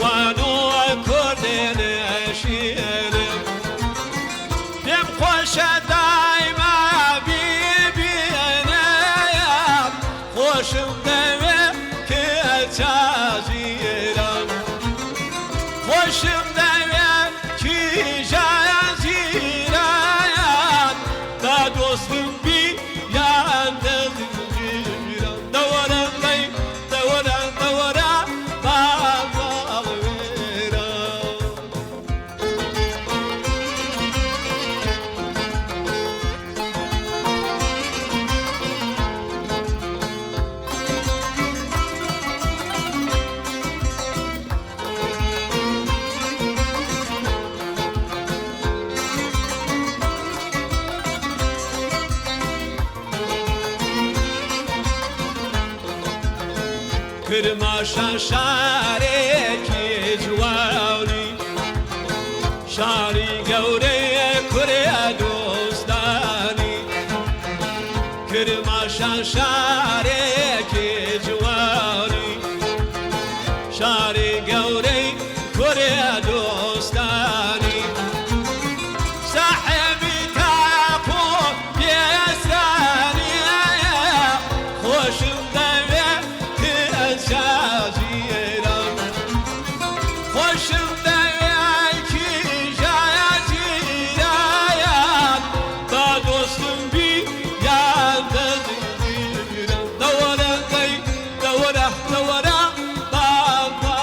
جوان و کردن شیرم دم خوش دایما ببینم خوشم دوه که تازیرم خوشم دوه که جازیرم با دوستم بی یاد دلگیرم دورم دی دورم دورم بابا ویرم کرماشان شارێکی جوانی شاری گەورەیە کورێ دۆستانی کرماشان شارێکی جوانی شاری گەورەی کورێ دۆستانی ساحێبی تاقۆ پێسانیە خۆشم دەوێ جازیرم خوشم دوی که جازیرم با دوستم بی یاد دلگیرم دوره دی دوره دوره بابا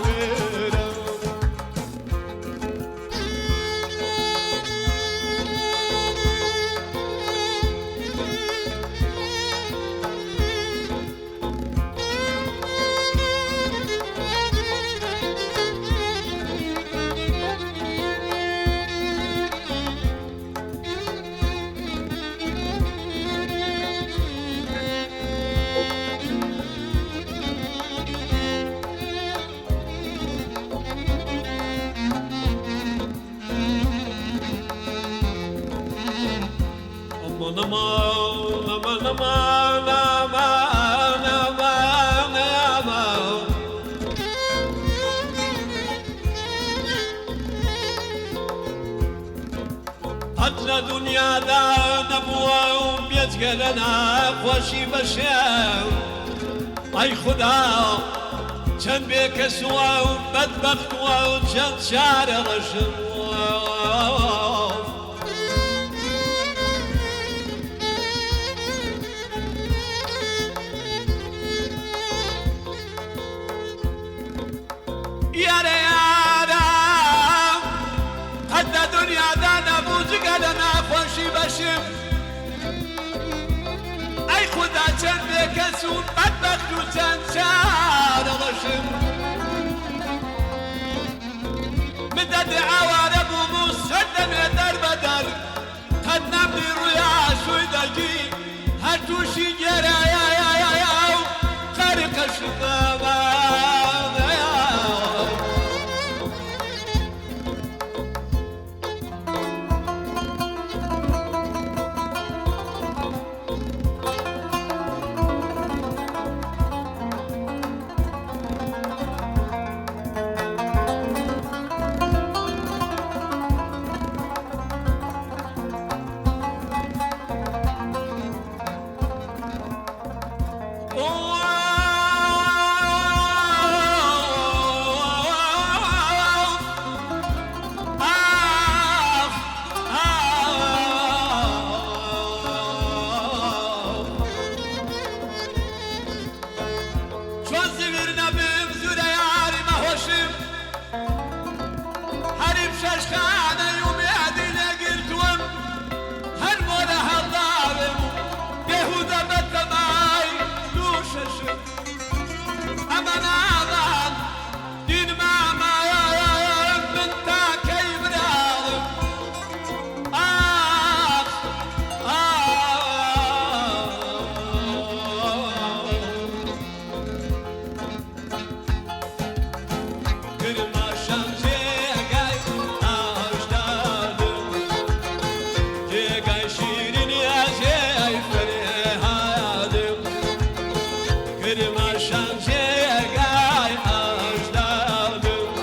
ویرم aman aman aman aman aman aman حتى دنیادا نبووە و بێجگە لە ناخۆشی بەشێم ئەی خوددا چەند بێکەسووە و بەدبەختووە و چەند شارە ڕەشم یارە یارە حتى دنیادا نەبوو جگە لە ناخۆشی بەشم ئەی خوددا چەند بێکەس و بەدبەخت و چەند شارە ڕەشم من دەردی ئاوارە بووم و سەر دەمێ دەربەدەر قەت نەمدی ڕوویا شووی دەگی هەر تووشی گێرایە و قەریقە شقەوە Kırmaşan çegay aşdadım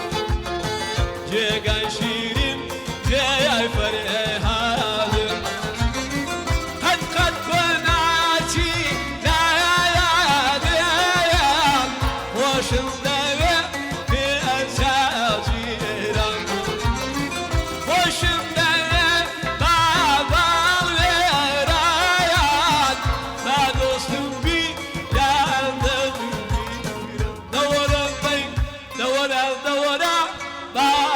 با